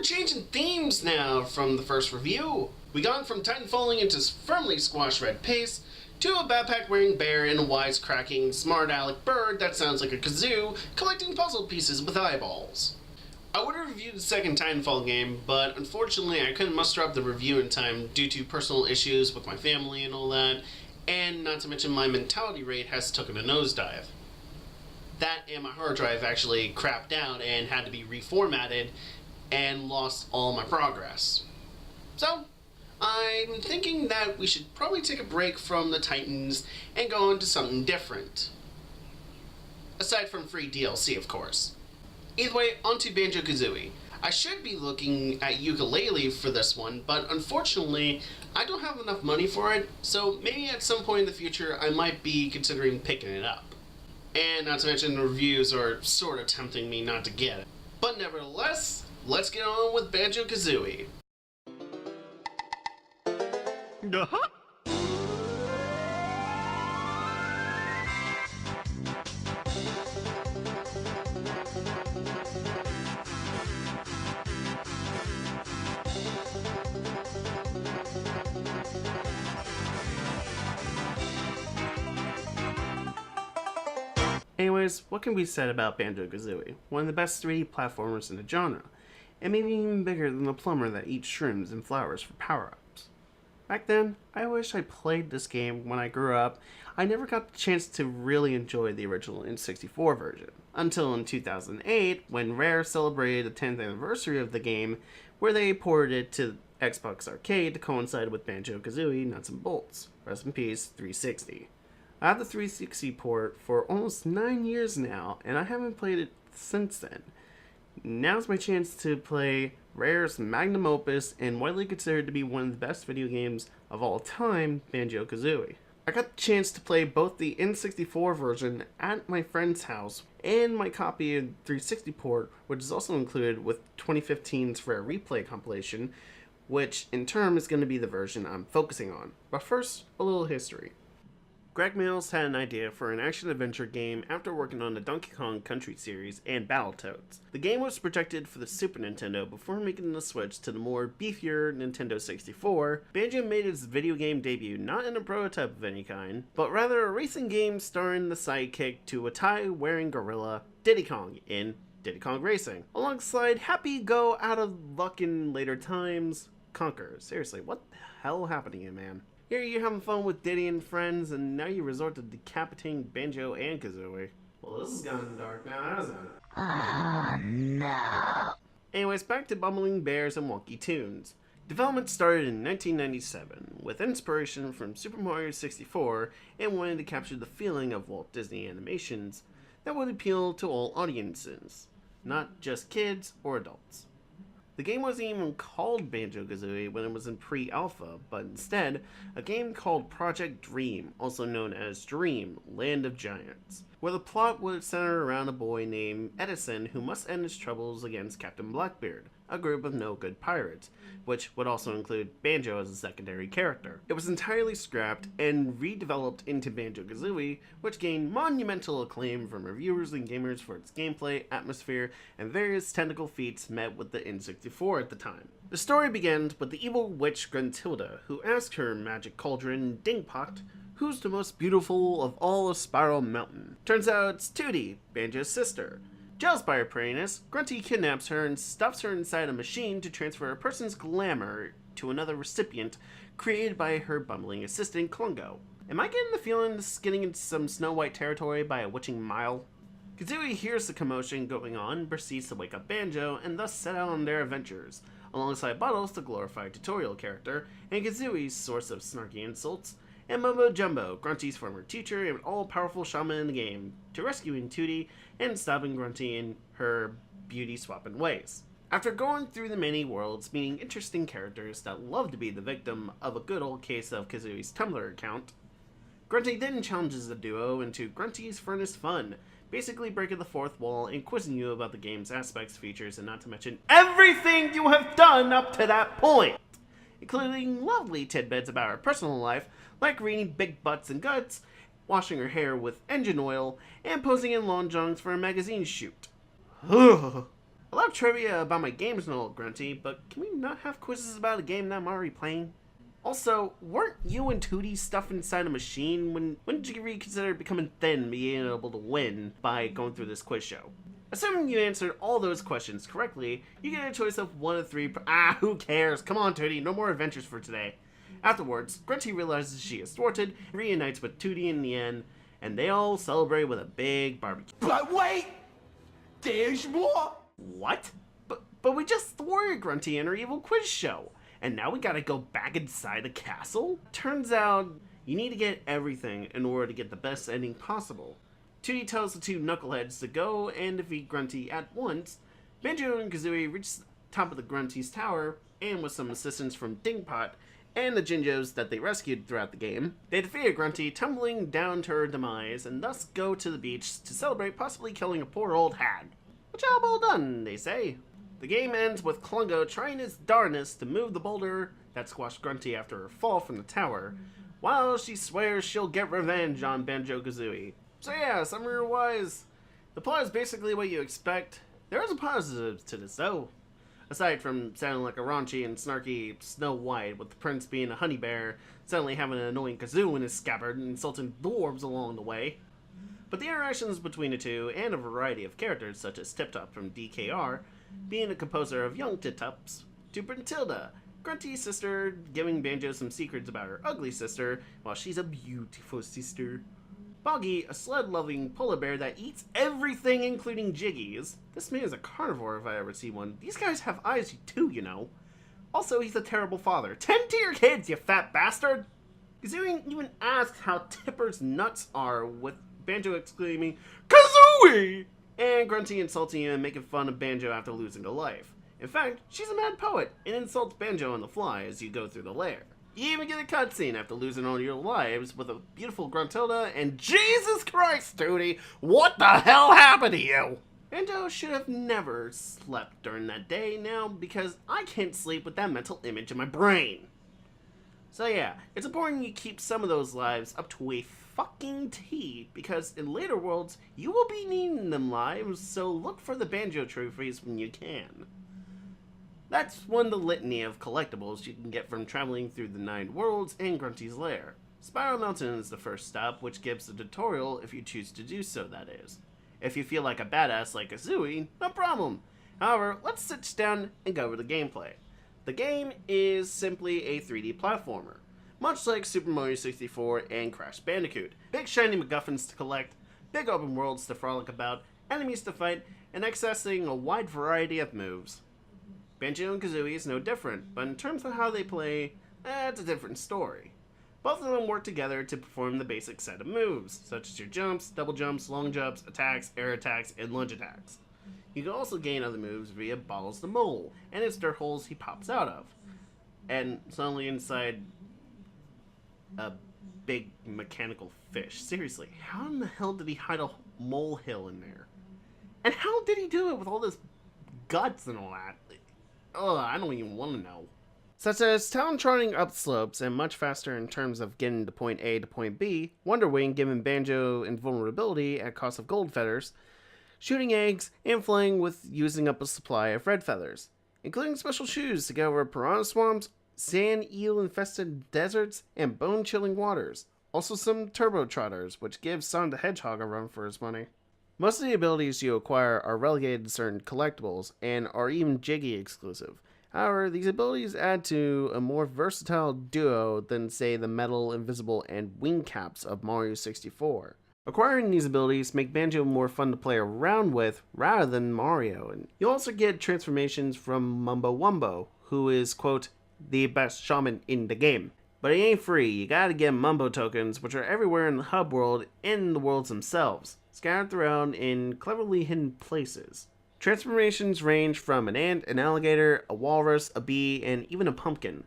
changing themes now from the first review. We gone from Titan falling into firmly squashed red pace to a backpack-wearing bear and a wisecracking, smart-aleck bird that sounds like a kazoo collecting puzzle pieces with eyeballs. I would have reviewed the second Titanfall game, but unfortunately I couldn't muster up the review in time due to personal issues with my family and all that, and not to mention my mentality rate has taken a nosedive. That and my hard drive actually crapped out and had to be reformatted and lost all my progress. So, I'm thinking that we should probably take a break from the Titans and go on to something different. Aside from free DLC, of course. Either way, onto Banjo Kazooie. I should be looking at Ukulele for this one, but unfortunately, I don't have enough money for it, so maybe at some point in the future I might be considering picking it up. And not to mention the reviews are sort of tempting me not to get it. But nevertheless, let's get on with Banjo Kazooie. Uh-huh. Anyways, what can be said about Banjo Kazooie? One of the best 3D platformers in the genre, and maybe even bigger than the plumber that eats shrooms and flowers for power-ups. Back then, I wish I played this game when I grew up. I never got the chance to really enjoy the original N64 version, until in 2008, when Rare celebrated the 10th anniversary of the game, where they ported it to Xbox Arcade to coincide with Banjo Kazooie Nuts and Bolts. Rest in peace, 360. I have the 360 port for almost 9 years now, and I haven't played it since then. Now's my chance to play Rare's magnum opus and widely considered to be one of the best video games of all time, Banjo Kazooie. I got the chance to play both the N64 version at my friend's house and my copy of 360 port, which is also included with 2015's Rare Replay compilation, which in turn is going to be the version I'm focusing on. But first, a little history. Greg Mills had an idea for an action-adventure game after working on the Donkey Kong Country series and Battletoads. The game was projected for the Super Nintendo before making the switch to the more beefier Nintendo 64. Banjo made its video game debut not in a prototype of any kind, but rather a racing game starring the sidekick to a tie-wearing gorilla, Diddy Kong, in Diddy Kong Racing, alongside Happy Go Out of Luck in Later Times, Conquer. Seriously, what the hell happened to you, man? Here you're having fun with Diddy and friends, and now you resort to decapitating Banjo and Kazooie. Well, this has gone dark now, hasn't it? Oh, no. Anyways, back to bumbling bears and wonky tunes. Development started in 1997, with inspiration from Super Mario 64 and wanted to capture the feeling of Walt Disney animations that would appeal to all audiences, not just kids or adults. The game wasn't even called Banjo Kazooie when it was in pre-alpha, but instead, a game called Project Dream, also known as Dream, Land of Giants, where the plot would center around a boy named Edison who must end his troubles against Captain Blackbeard, a group of no-good pirates, which would also include Banjo as a secondary character. It was entirely scrapped and redeveloped into Banjo Kazooie, which gained monumental acclaim from reviewers and gamers for its gameplay, atmosphere, and various technical feats met with the N64 at the time. The story begins with the evil witch Gruntilda, who asks her magic cauldron Dingpot, who's the most beautiful of all of Spiral Mountain. Turns out it's Tootie, Banjo's sister. Jealous by her prettiness, Grunty kidnaps her and stuffs her inside a machine to transfer a person's glamour to another recipient created by her bumbling assistant, Klungo. Am I getting the feeling this is getting into some Snow White territory by a witching mile? Kazooie hears the commotion going on and proceeds to wake up Banjo and thus set out on their adventures, alongside Bottles, the glorified tutorial character, and Kazooie's source of snarky insults, and Mumbo Jumbo, Grunty's former teacher and all-powerful shaman in the game, to rescuing Tootie and stopping Grunty in her beauty-swapping ways. After going through the many worlds, meeting interesting characters that love to be the victim of a good old case of Kazooie's Tumblr account, Grunty then challenges the duo into Grunty's Furnace Fun, basically breaking the fourth wall and quizzing you about the game's aspects, features, and not to mention everything you have done up to that point, including lovely tidbits about her personal life, like reading big butts and guts, washing her hair with engine oil, and posing in long johns for a magazine shoot. I love trivia about my games and all, Grunty, but can we not have quizzes about a game that I'm already playing? Also, weren't you and Tootie stuffed inside a machine? When did you reconsider becoming thin and being able to win by going through this quiz show? Assuming you answered all those questions correctly, you get a choice of one of three. Who cares? Come on, Tootie, no more adventures for today. Afterwards, Grunty realizes she is thwarted, reunites with Tootie in the end, and they all celebrate with a big barbecue. But wait! There's more! What? But we just thwarted Grunty in her evil quiz show, and now we gotta go back inside the castle? Turns out, you need to get everything in order to get the best ending possible. Tootie tells the two knuckleheads to go and defeat Grunty at once. Banjo and Kazooie reach the top of the Grunty's tower, and with some assistance from Dingpot and the Jinjos that they rescued throughout the game, they defeated Grunty, tumbling down to her demise, and thus go to the beach to celebrate possibly killing a poor old hag. A job well done, they say. The game ends with Klungo trying his darnest to move the boulder that squashed Grunty after her fall from the tower, while she swears she'll get revenge on Banjo Kazooie. So yeah, summary-wise, the plot is basically what you expect. There is a positive to this though. Aside from sounding like a raunchy and snarky Snow White, with the prince being a honey bear, suddenly having an annoying kazoo in his scabbard and insulting dwarves along the way. But the interactions between the two, and a variety of characters such as Tip Top from DKR, being a composer of Young Tip-Tops, to Brintilda, Grunty's sister, giving Banjo some secrets about her ugly sister, while she's a beautiful sister. Boggy, a sled-loving polar bear that eats everything including Jiggies. This man is a carnivore if I ever see one. These guys have eyes too, you know. Also, he's a terrible father. Tend to your kids, you fat bastard! Kazooie even asks how Tipper's nuts are, with Banjo exclaiming, Kazooie! And Grunty insulting him and making fun of Banjo after losing a life. In fact, she's a mad poet and insults Banjo on the fly as you go through the lair. You even get a cutscene after losing all your lives with a beautiful Gruntilda, and Jesus Christ, Tootie, what the hell happened to you? Banjo should have never slept during that day now, because I can't sleep with that mental image in my brain. So yeah, it's important you keep some of those lives up to a fucking T, because in later worlds, you will be needing them lives, so look for the Banjo trophies when you can. That's one of the litany of collectibles you can get from traveling through the 9 worlds and Grunty's lair. Spiral Mountain is the first stop, which gives a tutorial if you choose to do so, that is. If you feel like a badass like Kazooie, no problem. However, let's sit down and go over the gameplay. The game is simply a 3D platformer, much like Super Mario 64 and Crash Bandicoot. Big shiny MacGuffins to collect, big open worlds to frolic about, enemies to fight, and accessing a wide variety of moves. Banjo and Kazooie is no different, but in terms of how they play, it's a different story. Both of them work together to perform the basic set of moves, such as your jumps, double jumps, long jumps, attacks, air attacks, and lunge attacks. You can also gain other moves via Bottles the Mole, and its dirt holes he pops out of. And suddenly inside a big mechanical fish. Seriously, how in the hell did he hide a molehill in there? And how did he do it with all this guts and all that? Ugh, I don't even want to know. Such as town trotting up slopes and much faster in terms of getting to point A to point B, Wonder Wing giving Banjo invulnerability at cost of gold feathers, shooting eggs, and flying with using up a supply of red feathers, including special shoes to get over piranha swamps, sand eel infested deserts, and bone chilling waters. Also some turbo trotters, which gives Sonic the Hedgehog a run for his money. Most of the abilities you acquire are relegated to certain collectibles, and are even Jiggy exclusive. However, these abilities add to a more versatile duo than, say, the Metal, Invisible, and Wing Caps of Mario 64. Acquiring these abilities make Banjo more fun to play around with, rather than Mario, and you also get transformations from Mumbo Wumbo, who is, quote, the best shaman in the game. But it ain't free, you gotta get Mumbo tokens, which are everywhere in the hub world and in the worlds themselves, scattered throughout in cleverly hidden places. Transformations range from an ant, an alligator, a walrus, a bee, and even a pumpkin.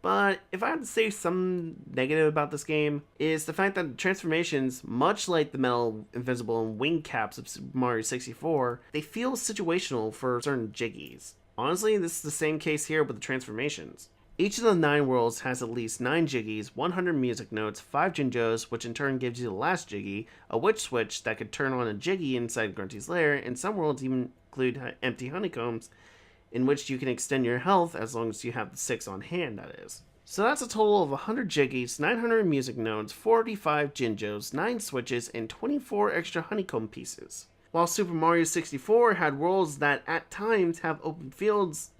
But if I had to say something negative about this game, is the fact that the transformations, much like the Metal, Invisible, and Wing Caps of Super Mario 64, they feel situational for certain Jiggies. Honestly, this is the same case here with the transformations. Each of the 9 worlds has at least 9 Jiggies, 100 music notes, 5 Jinjos, which in turn gives you the last Jiggy, a witch switch that could turn on a Jiggy inside Grunty's lair, and some worlds even include empty honeycombs, in which you can extend your health as long as you have the 6 on hand, that is. So that's a total of 100 Jiggies, 900 music nodes, 45 Jinjos, 9 switches, and 24 extra honeycomb pieces. While Super Mario 64 had worlds that at times have open fields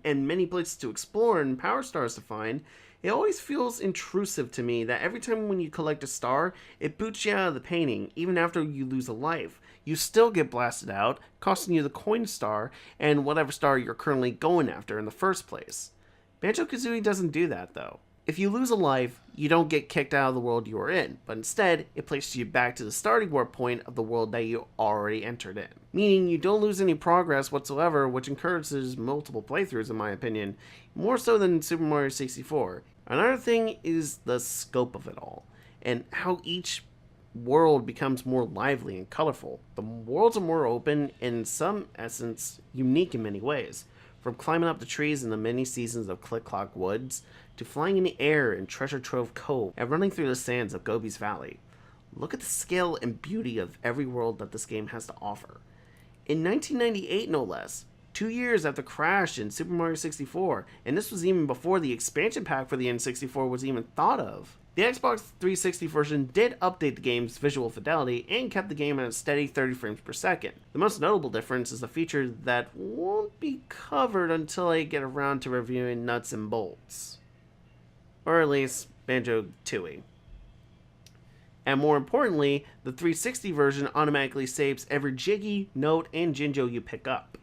and many places to explore and power stars to find, it always feels intrusive to me that every time when you collect a star, it boots you out of the painting, even after you lose a life. You still get blasted out, costing you the coin star and whatever star you're currently going after in the first place. Banjo Kazooie doesn't do that though. If you lose a life, you don't get kicked out of the world you are in, but instead, it places you back to the starting warp point of the world that you already entered in. Meaning you don't lose any progress whatsoever, which encourages multiple playthroughs in my opinion, more so than Super Mario 64. Another thing is the scope of it all, and how each world becomes more lively and colorful. The worlds are more open and in some essence unique in many ways. From climbing up the trees in the many seasons of Click Clock Woods, to flying in the air in Treasure Trove Cove, and running through the sands of Gobi's Valley. Look at the scale and beauty of every world that this game has to offer. In 1998 no less, 2 years after Crash in Super Mario 64, and this was even before the expansion pack for the N64 was even thought of. The Xbox 360 version did update the game's visual fidelity and kept the game at a steady 30 frames per second. The most notable difference is a feature that won't be covered until I get around to reviewing Nuts and Bolts. Or at least Banjo Tooie. And more importantly, the 360 version automatically saves every Jiggy, Note, and Jinjo you pick up.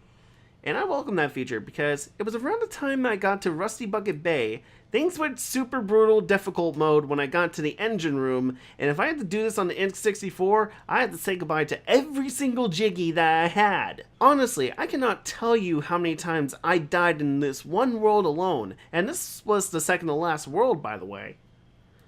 And I welcome that feature because it was around the time I got to Rusty Bucket Bay, things went super brutal difficult mode when I got to the engine room, and if I had to do this on the N64, I had to say goodbye to every single Jiggy that I had. Honestly, I cannot tell you how many times I died in this one world alone, and this was the second to last world, by the way.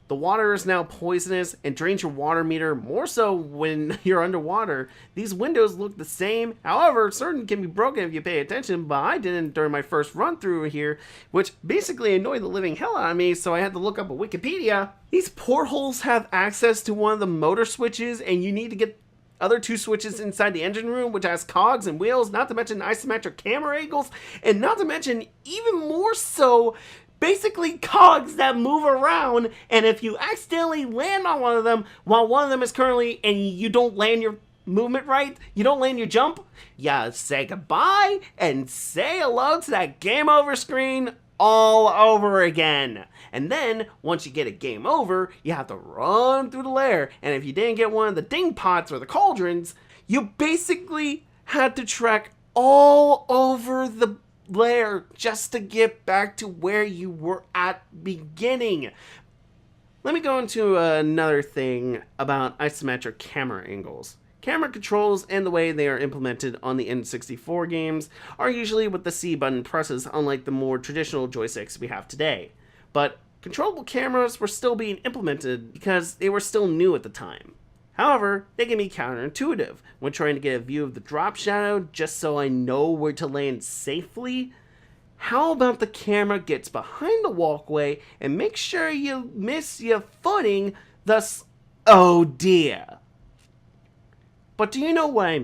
The water is now poisonous and drains your water meter, more so when you're underwater. These windows look the same, however, certain can be broken if you pay attention, but I didn't during my first run through here, which basically annoyed the living hell out of me, so I had to look up a Wikipedia. These portholes have access to one of the motor switches, and you need to get other 2 switches inside the engine room, which has cogs and wheels, not to mention isometric camera angles, and not to mention, even more so, basically cogs that move around, and if you accidentally land on one of them while one of them is currently, and you don't land your movement right, you don't land your jump, you say goodbye and say hello to that game over screen all over again. And then, once you get a game over, you have to run through the lair, and if you didn't get one of the ding pots or the cauldrons, you basically had to trek all over the lair just to get back to where you were at beginning. Let me go into another thing about isometric camera angles. Camera controls and the way they are implemented on the N64 games are usually with the C button presses, unlike the more traditional joysticks we have today. But controllable cameras were still being implemented because they were still new at the time. However, they can be counterintuitive when trying to get a view of the drop shadow just so I know where to land safely. How about the camera gets behind the walkway and make sure you miss your footing, thus, oh dear. But do you know what I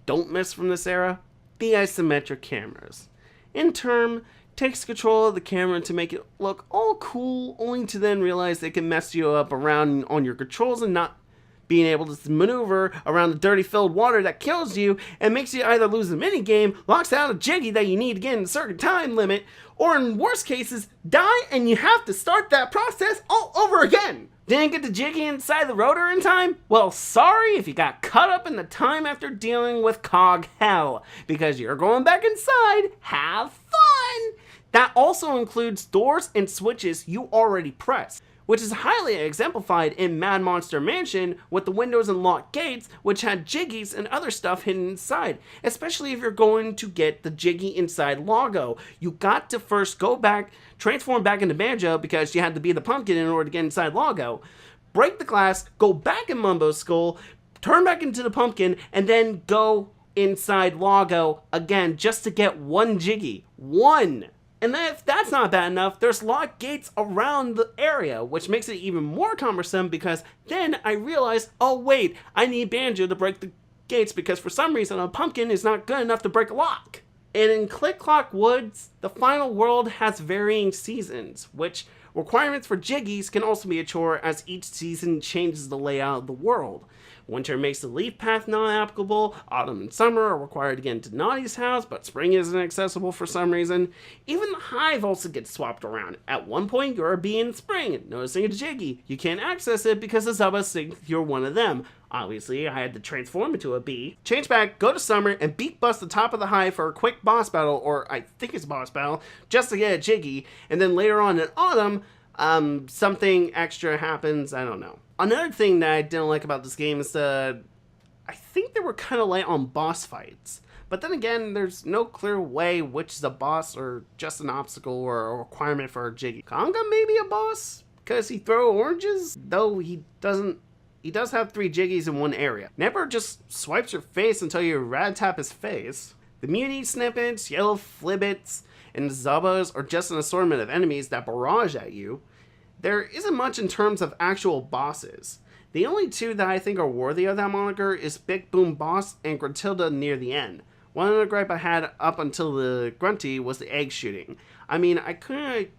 don't miss from this era? The isometric cameras. In turn, takes control of the camera to make it look all cool, only to then realize they can mess you up around on your controls and not being able to maneuver around the dirty filled water that kills you and makes you either lose the minigame, locks out a Jiggy that you need to get in a certain time limit, or in worst cases, die and you have to start that process all over again. Didn't get the Jiggy inside the rotor in time? Well, sorry if you got caught up in the time after dealing with cog hell, because you're going back inside. Have fun! That also includes doors and switches you already pressed, which is highly exemplified in Mad Monster Mansion with the windows and locked gates, which had Jiggies and other stuff hidden inside, especially if you're going to get the Jiggy inside logo. You got to first go back, transform back into Banjo because you had to be the pumpkin in order to get inside logo, break the glass, go back in Mumbo's skull, turn back into the pumpkin, and then go inside logo again just to get one Jiggy. One! And then if that's not bad enough, there's locked gates around the area, which makes it even more cumbersome because then I realized, oh wait, I need Banjo to break the gates because for some reason a pumpkin is not good enough to break a lock. And in Click Clock Woods, the final world has varying seasons, which requirements for Jiggies can also be a chore as each season changes the layout of the world. Winter makes the leaf path non-applicable, autumn and summer are required to get into Naughty's house, but spring isn't accessible for some reason. Even the hive also gets swapped around. At one point, you're a bee in spring, noticing a Jiggy. You can't access it because the Zubba thinks you're one of them. Obviously, I had to transform into a bee, change back, go to summer, and beat bust the top of the hive for a quick boss battle, or I think it's boss battle, just to get a Jiggy, and then later on in autumn, something extra happens, I don't know. Another thing that I didn't like about this game is that I think they were kind of light on boss fights. But then again, there's no clear way which is a boss or just an obstacle or a requirement for a Jiggy. Conga may be a boss because he throws oranges, though he does have 3 Jiggies in one area. Never just swipes your face until you rat-tap his face. The Muni Snippets, Yellow Flibbits, and Zubbas are just an assortment of enemies that barrage at you. There isn't much in terms of actual bosses. The only 2 that I think are worthy of that moniker is Big Boom Boss and Gruntilda near the end. One other gripe I had up until the Grunty was the egg shooting. Couldn't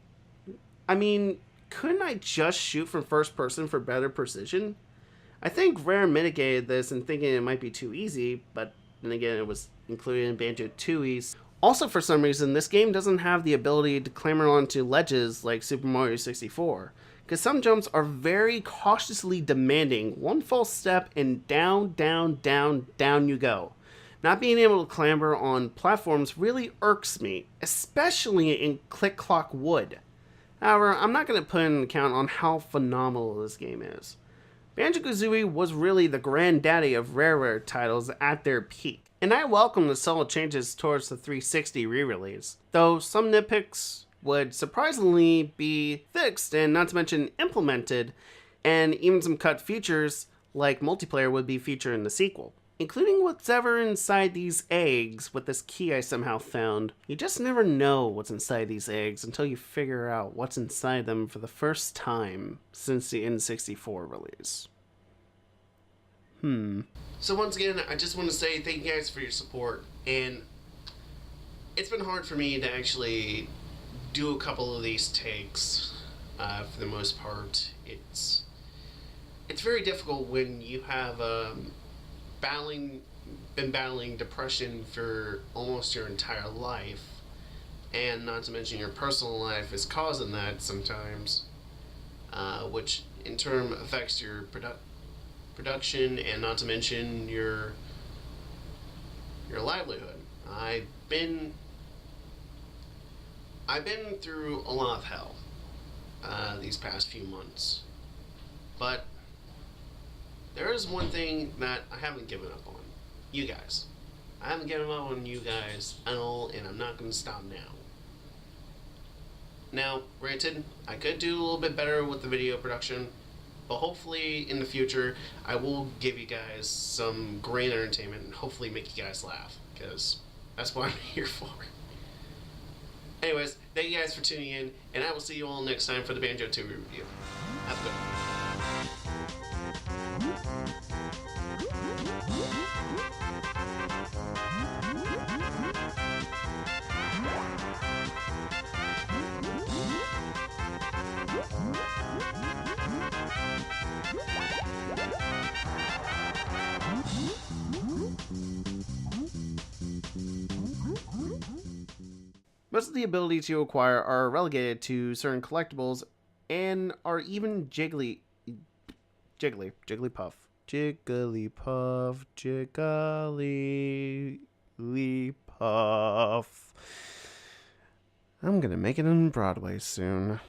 I just shoot from first person for better precision? I think Rare mitigated this in thinking it might be too easy, but then again it was included in Banjo Kazooie. Also, for some reason, this game doesn't have the ability to clamber onto ledges like Super Mario 64, because some jumps are very cautiously demanding. One false step and down, down, down, down you go. Not being able to clamber on platforms really irks me, especially in Click Clock Wood. However, I'm not going to put an account on how phenomenal this game is. Banjo Kazooie was really the granddaddy of Rare titles at their peak, and I welcome the subtle changes towards the 360 re-release, though some nitpicks would surprisingly be fixed and not to mention implemented, and even some cut features like multiplayer would be featured in the sequel. Including what's ever inside these eggs with this key I somehow found. You just never know what's inside these eggs until you figure out what's inside them for the first time since the N64 release. So once again, I just want to say thank you guys for your support, and it's been hard for me to actually do a couple of these takes. For the most part, it's very difficult when you have been battling depression for almost your entire life, and not to mention your personal life is causing that sometimes, which in turn affects your production, and not to mention your livelihood. I've been through a lot of hell these past few months, but there is one thing that I haven't given up on. You guys. I haven't given up on you guys at all, and I'm not going to stop now. Now, granted, I could do a little bit better with the video production, but hopefully in the future, I will give you guys some great entertainment and hopefully make you guys laugh, because that's what I'm here for. Anyways, thank you guys for tuning in, and I will see you all next time for the Banjo Kazooie review. Have a good one. Most of the abilities you acquire are relegated to certain collectibles and are even Jigglypuff. I'm gonna make it on Broadway soon.